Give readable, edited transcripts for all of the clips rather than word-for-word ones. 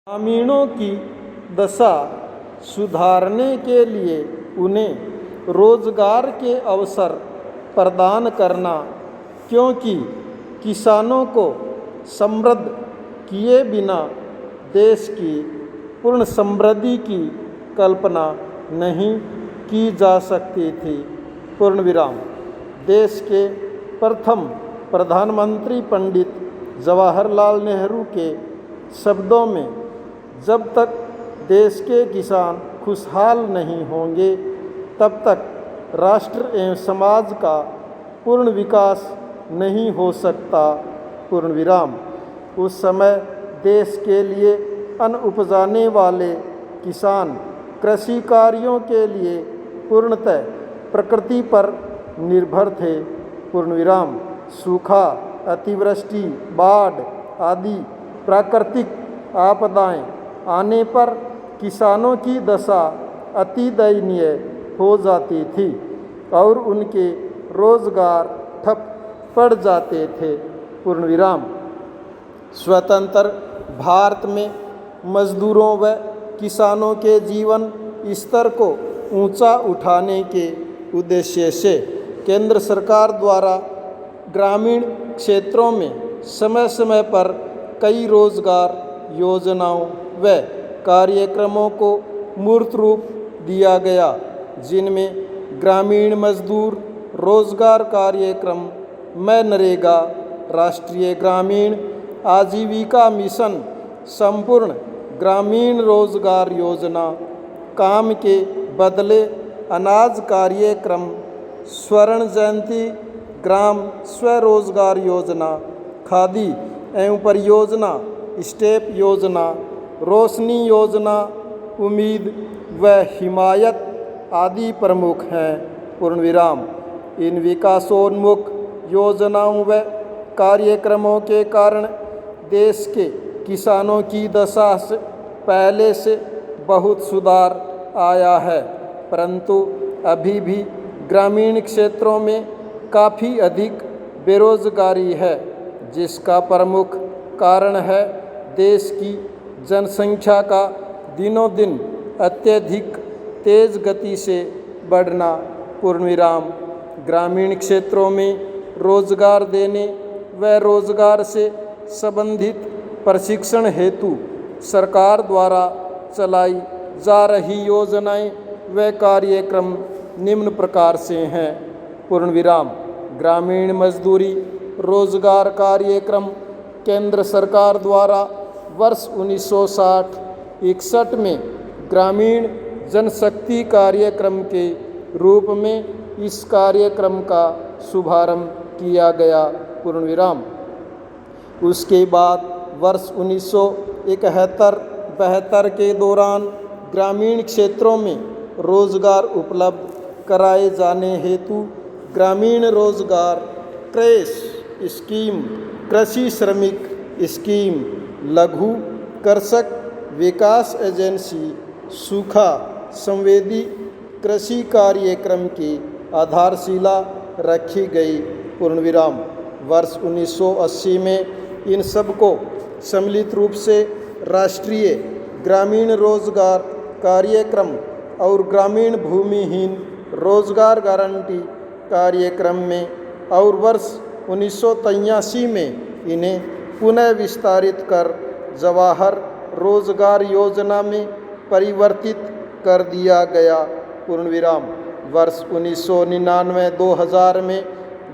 ग्रामीणों की दशा सुधारने के लिए उन्हें रोजगार के अवसर प्रदान करना, क्योंकि किसानों को समृद्ध किए बिना देश की पूर्ण समृद्धि की कल्पना नहीं की जा सकती थी। पूर्ण विराम। देश के प्रथम प्रधानमंत्री पंडित जवाहरलाल नेहरू के शब्दों में, जब तक देश के किसान खुशहाल नहीं होंगे तब तक राष्ट्र एवं समाज का पूर्ण विकास नहीं हो सकता। पूर्ण विराम। उस समय देश के लिए अन्न उपजाने वाले किसान कृषि कार्यों के लिए पूर्णतः प्रकृति पर निर्भर थे। पूर्ण विराम। सूखा, अतिवृष्टि, बाढ़ आदि प्राकृतिक आपदाएं आने पर किसानों की दशा अति दयनीय हो जाती थी और उनके रोजगार ठप पड़ जाते थे। पूर्ण विराम। स्वतंत्र भारत में मजदूरों व किसानों के जीवन स्तर को ऊंचा उठाने के उद्देश्य से केंद्र सरकार द्वारा ग्रामीण क्षेत्रों में समय समय पर कई रोजगार योजनाओं व कार्यक्रमों को मूर्त रूप दिया गया, जिनमें ग्रामीण मजदूर रोजगार कार्यक्रम, मनरेगा, राष्ट्रीय ग्रामीण आजीविका मिशन, संपूर्ण ग्रामीण रोजगार योजना, काम के बदले अनाज कार्यक्रम, स्वर्ण जयंती ग्राम स्वरोजगार योजना, खादी एवं परियोजना, स्टेप योजना, रोशनी योजना, उम्मीद व हिमायत आदि प्रमुख हैं। पूर्ण विराम। इन विकासोन्मुख योजनाओं व कार्यक्रमों के कारण देश के किसानों की दशा से पहले से बहुत सुधार आया है, परंतु अभी भी ग्रामीण क्षेत्रों में काफ़ी अधिक बेरोजगारी है, जिसका प्रमुख कारण है देश की जनसंख्या का दिनों दिन अत्यधिक तेज गति से बढ़ना। पूर्ण विराम। ग्रामीण क्षेत्रों में रोजगार देने व रोजगार से संबंधित प्रशिक्षण हेतु सरकार द्वारा चलाई जा रही योजनाएं व कार्यक्रम निम्न प्रकार से हैं। पूर्ण विराम। ग्रामीण मजदूरी रोजगार कार्यक्रम केंद्र सरकार द्वारा वर्ष 1960-61 में ग्रामीण जनशक्ति कार्यक्रम के रूप में इस कार्यक्रम का शुभारंभ किया गया। पूर्ण विराम। उसके बाद वर्ष 1971-72 के दौरान ग्रामीण क्षेत्रों में रोजगार उपलब्ध कराए जाने हेतु ग्रामीण रोजगार क्रेश स्कीम, कृषि श्रमिक स्कीम, लघु कृषक विकास एजेंसी, सूखा संवेदी कृषि कार्यक्रम की आधारशिला रखी गई। पूर्ण विराम। वर्ष 1980 में इन सब को सम्मिलित रूप से राष्ट्रीय ग्रामीण रोजगार कार्यक्रम और ग्रामीण भूमिहीन रोजगार गारंटी कार्यक्रम में और वर्ष 1983 में इन्हें पुनः विस्तारित कर जवाहर रोजगार योजना में परिवर्तित कर दिया गया। पूर्ण विराम। वर्ष 1999-2000 में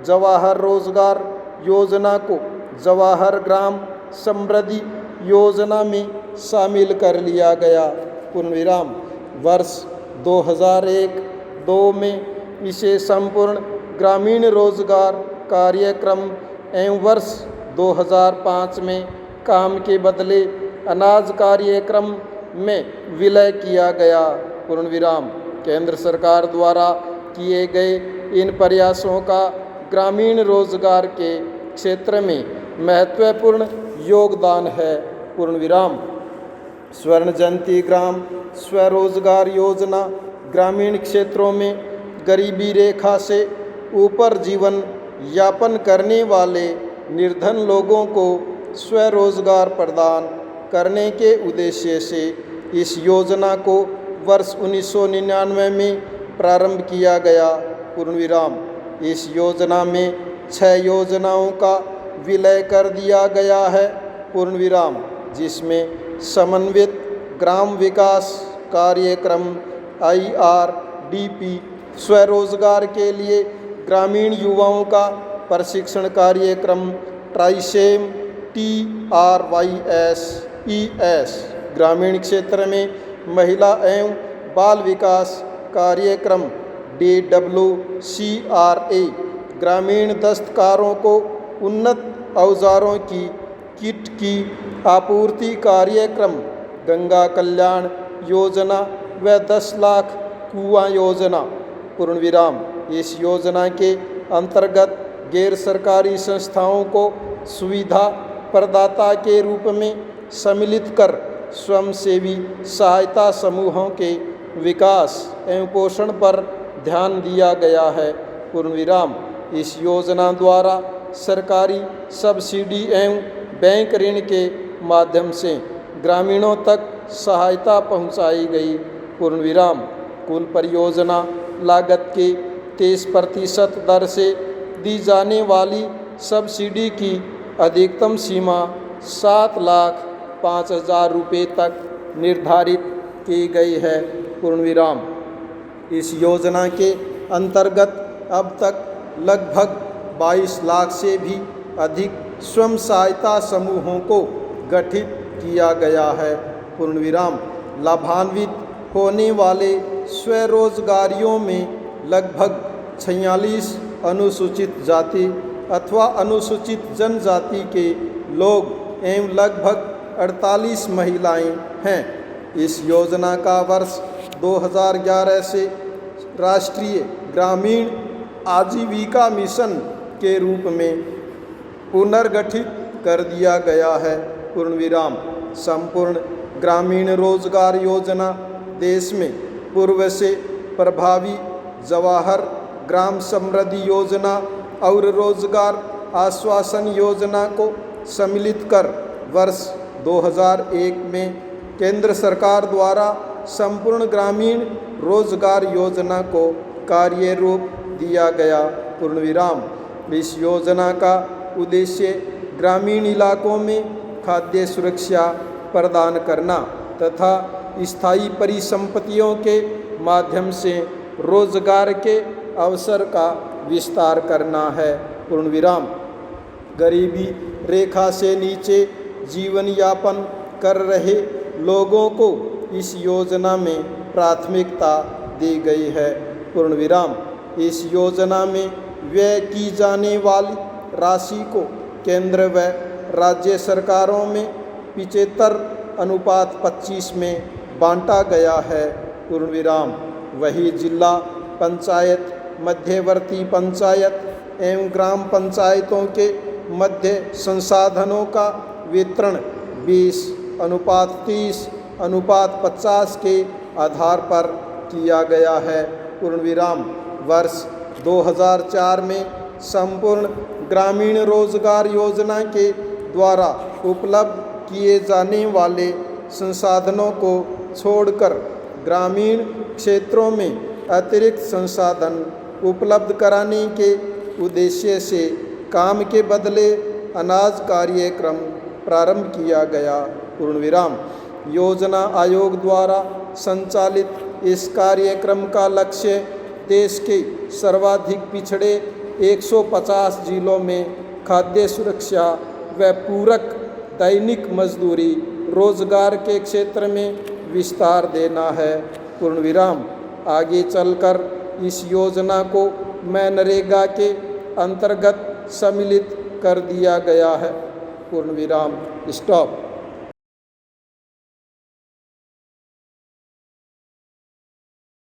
जवाहर रोजगार योजना को जवाहर ग्राम समृद्धि योजना में शामिल कर लिया गया। पूर्ण विराम। वर्ष 2001-2 में इसे संपूर्ण ग्रामीण रोजगार कार्यक्रम एवं वर्ष 2005 में काम के बदले अनाज कार्यक्रम में विलय किया गया। पूर्ण विराम। केंद्र सरकार द्वारा किए गए इन प्रयासों का ग्रामीण रोजगार के क्षेत्र में महत्वपूर्ण योगदान है। पूर्ण विराम। स्वर्ण जयंती ग्राम स्वरोजगार योजना ग्रामीण क्षेत्रों में गरीबी रेखा से ऊपर जीवन यापन करने वाले निर्धन लोगों को स्वरोजगार प्रदान करने के उद्देश्य से इस योजना को वर्ष 1999 में प्रारंभ किया गया। पूर्ण विराम। इस योजना में 6 योजनाओं का विलय कर दिया गया है। पूर्ण विराम। जिसमें समन्वित ग्राम विकास कार्यक्रम IRDP, स्वरोजगार के लिए ग्रामीण युवाओं का प्रशिक्षण कार्यक्रम ट्राइसेम TRYSES, ग्रामीण क्षेत्र में महिला एवं बाल विकास कार्यक्रम DWCRA, ग्रामीण दस्तकारों को उन्नत औजारों की किट की आपूर्ति कार्यक्रम गंगा कल्याण योजना व 10 लाख कुआं योजना। पूर्ण विराम। इस योजना के अंतर्गत गैर सरकारी संस्थाओं को सुविधा प्रदाता के रूप में सम्मिलित कर स्वयंसेवी सहायता समूहों के विकास एवं पोषण पर ध्यान दिया गया है। पूर्ण विराम। इस योजना द्वारा सरकारी सब्सिडी एवं बैंक ऋण के माध्यम से ग्रामीणों तक सहायता पहुंचाई गई। पूर्ण विराम। कुल परियोजना लागत के 23% दर से दी जाने वाली सब्सिडी की अधिकतम सीमा 7,05,000 रुपये तक निर्धारित की गई है। पूर्ण विराम। इस योजना के अंतर्गत अब तक लगभग 22 लाख से भी अधिक स्वयं सहायता समूहों को गठित किया गया है। पूर्ण विराम। लाभान्वित होने वाले स्वरोजगारियों में लगभग 46 अनुसूचित जाति अथवा अनुसूचित जनजाति के लोग एवं लगभग 48 महिलाएं हैं। इस योजना का वर्ष 2011 से राष्ट्रीय ग्रामीण आजीविका मिशन के रूप में पुनर्गठित कर दिया गया है। पूर्ण विराम। संपूर्ण ग्रामीण रोजगार योजना देश में पूर्व से प्रभावी जवाहर ग्राम समृद्धि योजना और रोजगार आश्वासन योजना को सम्मिलित कर वर्ष 2001 में केंद्र सरकार द्वारा संपूर्ण ग्रामीण रोजगार योजना को कार्य रूप दिया गया। पूर्ण विराम। इस योजना का उद्देश्य ग्रामीण इलाकों में खाद्य सुरक्षा प्रदान करना तथा स्थायी परिसंपत्तियों के माध्यम से रोजगार के अवसर का विस्तार करना है। पूर्ण विराम। गरीबी रेखा से नीचे जीवन यापन कर रहे लोगों को इस योजना में प्राथमिकता दी गई है। पूर्ण विराम। इस योजना में व्यय की जाने वाली राशि को केंद्र व राज्य सरकारों में 75:25 में बांटा गया है। पूर्ण विराम। वही जिला पंचायत, मध्यवर्ती पंचायत एवं ग्राम पंचायतों के मध्य संसाधनों का वितरण 20:30:50 के आधार पर किया गया है। पूर्ण विराम। वर्ष 2004 में संपूर्ण ग्रामीण रोजगार योजना के द्वारा उपलब्ध किए जाने वाले संसाधनों को छोड़कर ग्रामीण क्षेत्रों में अतिरिक्त संसाधन उपलब्ध कराने के उद्देश्य से काम के बदले अनाज कार्यक्रम प्रारंभ किया गया। पूर्ण विराम। योजना आयोग द्वारा संचालित इस कार्यक्रम का लक्ष्य देश के सर्वाधिक पिछड़े 150 जिलों में खाद्य सुरक्षा व पूरक दैनिक मजदूरी रोजगार के क्षेत्र में विस्तार देना है। पूर्ण विराम। आगे चलकर इस योजना को मनरेगा के अंतर्गत सम्मिलित कर दिया गया है। पूर्ण विराम। स्टॉप।